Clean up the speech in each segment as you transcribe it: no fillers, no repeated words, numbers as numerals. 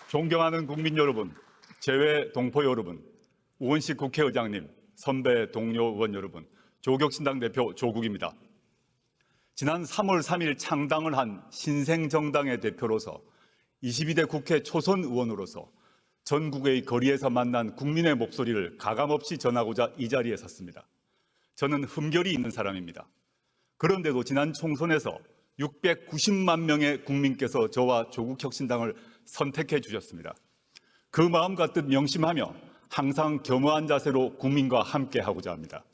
존경하는 국민 여러분, 재외 동포 여러분, 우원식 국회의장님, 선배 동료 의원 여러분, 조국신당 대표 조국입니다. 지난 3월 3일 창당을 한 신생정당의 대표로서 22대 국회 초선 의원으로서 전국의 거리에서 만난 국민의 목소리를 가감없이 전하고자 이 자리에 섰습니다. 저는 흠결이 있는 사람입니다. 그런데도 지난 총선에서 690만 명의 국민께서 저와 조국혁신당을 선택해 주셨습니다. 그 마음과 뜻 명심하며 항상 겸허한 자세로 국민과 함께 하고자 합니다.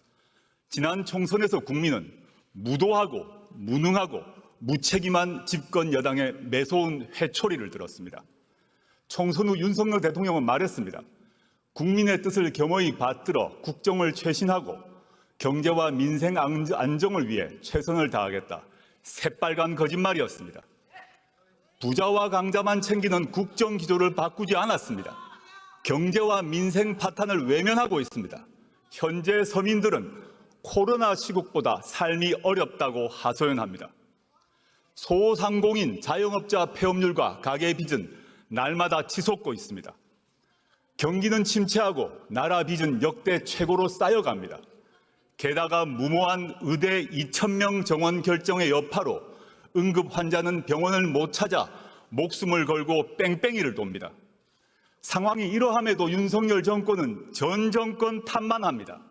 지난 총선에서 국민은 무도하고 무능하고 무책임한 집권 여당의 매서운 회초리를 들었습니다. 총선 후 윤석열 대통령은 말했습니다. 국민의 뜻을 겸허히 받들어 국정을 쇄신하고 경제와 민생 안정을 위해 최선을 다하겠다. 새빨간 거짓말이었습니다. 부자와 강자만 챙기는 국정 기조를 바꾸지 않았습니다. 경제와 민생 파탄을 외면하고 있습니다. 현재 서민들은 코로나 시국보다 삶이 어렵다고 하소연합니다. 소상공인, 자영업자 폐업률과 가계 빚은 날마다 치솟고 있습니다. 경기는 침체하고 나라 빚은 역대 최고로 쌓여갑니다. 게다가 무모한 의대 2,000명 정원 결정의 여파로 응급 환자는 병원을 못 찾아 목숨을 걸고 뺑뺑이를 돕니다. 상황이 이러함에도 윤석열 정권은 전 정권 탓만 합니다.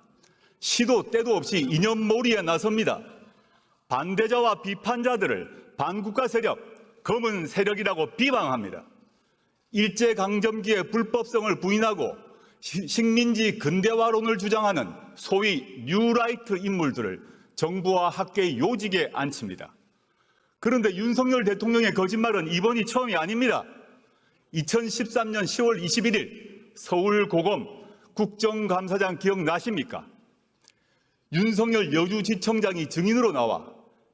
시도 때도 없이 이념몰이에 나섭니다. 반대자와 비판자들을 반국가 세력, 검은 세력이라고 비방합니다. 일제강점기의 불법성을 부인하고 식민지 근대화론을 주장하는 소위 뉴라이트 인물들을 정부와 학계의 요직에 앉힙니다. 그런데 윤석열 대통령의 거짓말은 이번이 처음이 아닙니다. 2013년 10월 21일 서울고검 국정감사장 기억나십니까? 윤석열 여주지청장이 증인으로 나와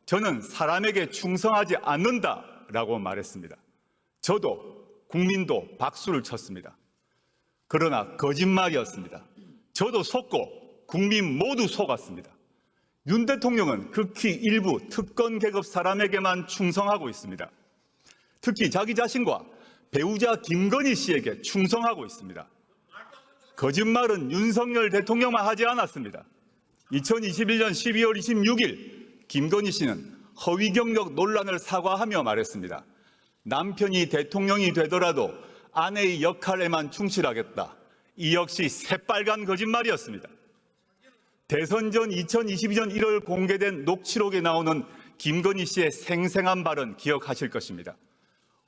저는 사람에게 충성하지 않는다라고 말했습니다. 저도 국민도 박수를 쳤습니다. 그러나 거짓말이었습니다. 저도 속고 국민 모두 속았습니다. 윤 대통령은 극히 일부 특권 계급 사람에게만 충성하고 있습니다. 특히 자기 자신과 배우자 김건희 씨에게 충성하고 있습니다. 거짓말은 윤석열 대통령만 하지 않았습니다. 2021년 12월 26일 김건희 씨는 허위 경력 논란을 사과하며 말했습니다. 남편이 대통령이 되더라도 아내의 역할에만 충실하겠다. 이 역시 새빨간 거짓말이었습니다. 대선 전 2022년 1월 공개된 녹취록에 나오는 김건희 씨의 생생한 발언 기억하실 것입니다.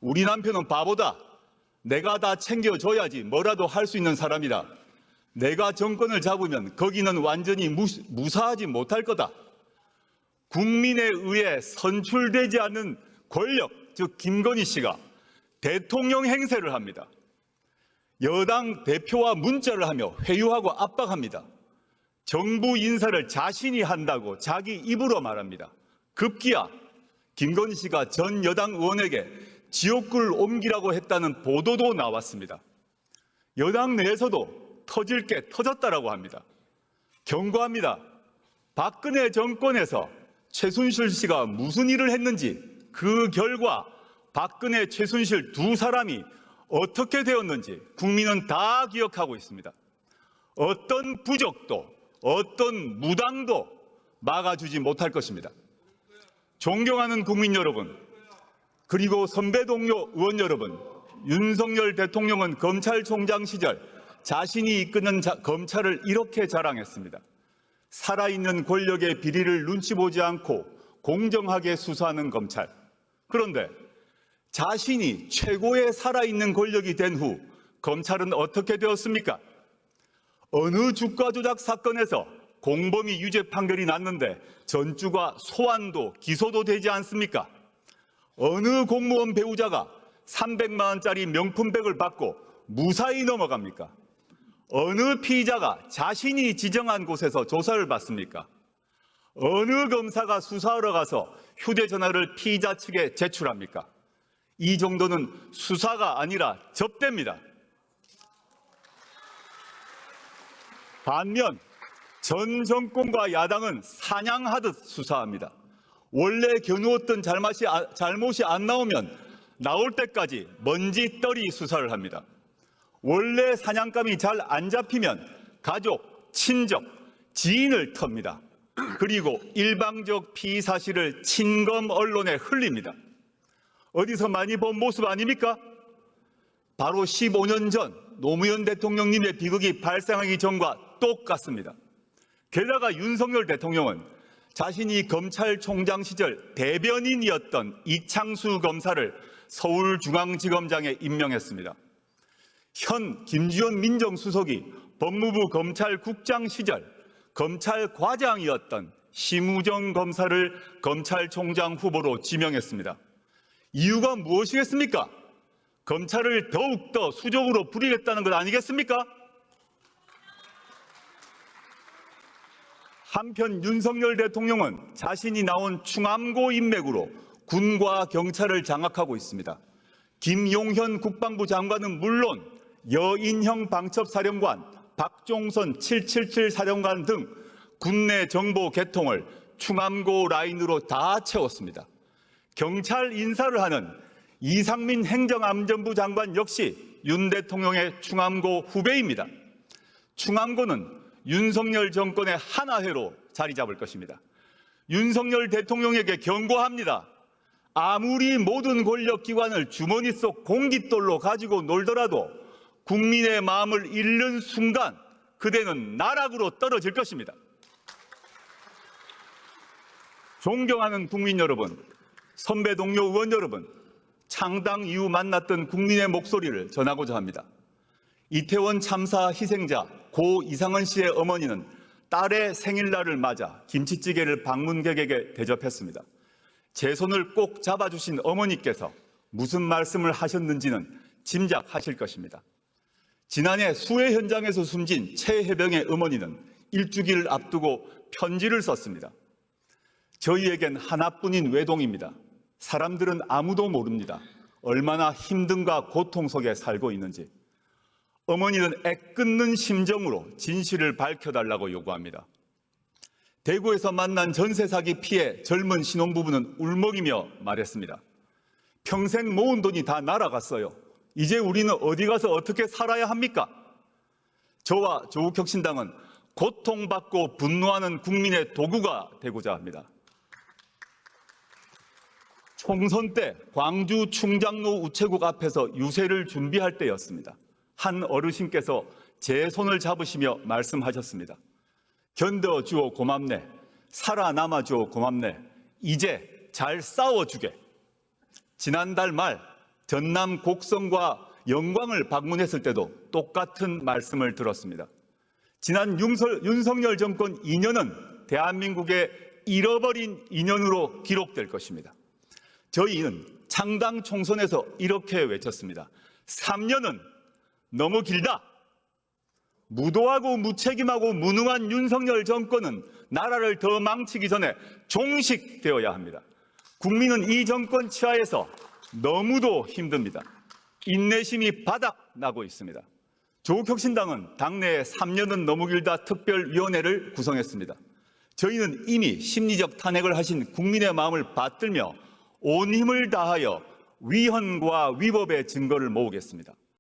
우리 남편은 바보다. 내가 다 챙겨줘야지 뭐라도 할 수 있는 사람이다. 내가 정권을 잡으면 거기는 완전히 무사하지 못할 거다. 국민에 의해 선출되지 않는 권력, 즉 김건희 씨가 대통령 행세를 합니다. 여당 대표와 문자를 하며 회유하고 압박합니다. 정부 인사를 자신이 한다고 자기 입으로 말합니다. 급기야 김건희 씨가 전 여당 의원에게 지옥불 옮기라고 했다는 보도도 나왔습니다. 여당 내에서도 터질 게 터졌다라고 합니다. 경고합니다. 박근혜 정권에서 최순실 씨가 무슨 일을 했는지 그 결과 박근혜, 최순실 두 사람이 어떻게 되었는지 국민은 다 기억하고 있습니다. 어떤 부적도 어떤 무당도 막아주지 못할 것입니다. 존경하는 국민 여러분, 그리고 선배 동료 의원 여러분, 윤석열 대통령은 검찰총장 시절 자신이 이끄는 검찰을 이렇게 자랑했습니다. 살아있는 권력의 비리를 눈치 보지 않고 공정하게 수사하는 검찰. 그런데 자신이 최고의 살아있는 권력이 된 후 검찰은 어떻게 되었습니까? 어느 주가 조작 사건에서 공범이 유죄 판결이 났는데 전주가 소환도 기소도 되지 않습니까? 어느 공무원 배우자가 300만 원짜리 명품백을 받고 무사히 넘어갑니까? 어느 피의자가 자신이 지정한 곳에서 조사를 받습니까? 어느 검사가 수사하러 가서 휴대전화를 피의자 측에 제출합니까? 이 정도는 수사가 아니라 접대입니다. 반면 전 정권과 야당은 사냥하듯 수사합니다. 원래 겨누었던 잘못이 안 나오면 나올 때까지 먼지떨이 수사를 합니다. 원래 사냥감이 잘 안 잡히면 가족, 친족, 지인을 텁니다. 그리고 일방적 피의 사실을 친검 언론에 흘립니다. 어디서 많이 본 모습 아닙니까? 바로 15년 전 노무현 대통령님의 비극이 발생하기 전과 똑같습니다. 게다가 윤석열 대통령은 자신이 검찰총장 시절 대변인이었던 이창수 검사를 서울중앙지검장에 임명했습니다. 현 김주현 민정수석이 법무부 검찰국장 시절 검찰과장이었던 심우정 검사를 검찰총장 후보로 지명했습니다. 이유가 무엇이겠습니까? 검찰을 더욱더 수적으로 부리겠다는 것 아니겠습니까? 한편 윤석열 대통령은 자신이 나온 충암고 인맥으로 군과 경찰을 장악하고 있습니다. 김용현 국방부 장관은 물론 여인형 방첩사령관, 박종선 777 사령관 등 군내 정보 개통을 충암고 라인으로 다 채웠습니다. 경찰 인사를 하는 이상민 행정안전부 장관 역시 윤 대통령의 충암고 후배입니다. 충암고는 윤석열 정권의 하나회로 자리 잡을 것입니다. 윤석열 대통령에게 경고합니다. 아무리 모든 권력기관을 주머니 속 공깃돌로 가지고 놀더라도 국민의 마음을 잃는 순간 그대는 나락으로 떨어질 것입니다. 존경하는 국민 여러분, 선배 동료 의원 여러분, 창당 이후 만났던 국민의 목소리를 전하고자 합니다. 이태원 참사 희생자 고 이상은 씨의 어머니는 딸의 생일날을 맞아 김치찌개를 방문객에게 대접했습니다. 제 손을 꼭 잡아주신 어머니께서 무슨 말씀을 하셨는지는 짐작하실 것입니다. 지난해 수해 현장에서 숨진 최혜병의 어머니는 일주기를 앞두고 편지를 썼습니다. 저희에겐 하나뿐인 외동입니다. 사람들은 아무도 모릅니다. 얼마나 힘듦과 고통 속에 살고 있는지. 어머니는 애끓는 심정으로 진실을 밝혀달라고 요구합니다. 대구에서 만난 전세 사기 피해 젊은 신혼부부는 울먹이며 말했습니다. 평생 모은 돈이 다 날아갔어요. 이제 우리는 어디 가서 어떻게 살아야 합니까? 저와 조국혁신당은 고통받고 분노하는 국민의 도구가 되고자 합니다. 총선 때 광주 충장로 우체국 앞에서 유세를 준비할 때였습니다. 한 어르신께서 제 손을 잡으시며 말씀하셨습니다. 견뎌주어 고맙네. 살아남아주어 고맙네. 이제 잘 싸워주게. 지난달 말 전남 곡성과 영광을 방문했을 때도 똑같은 말씀을 들었습니다. 지난 윤석열 정권 2년은 대한민국의 잃어버린 2년으로 기록될 것입니다. 저희는 창당 총선에서 이렇게 외쳤습니다. 3년은 너무 길다. 무도하고 무책임하고 무능한 윤석열 정권은 나라를 더 망치기 전에 종식되어야 합니다. 국민은 이 정권 치하에서 너무도 힘듭니다. 인내심이 바닥나고 있습니다. 조국혁신당은 당내에 3년은 너무 길다 특별위원회를 구성했습니다. 저희는 이미 심리적 탄핵을 하신 국민의 마음을 받들며 온 힘을 다하여 위헌과 위법의 증거를 모으겠습니다.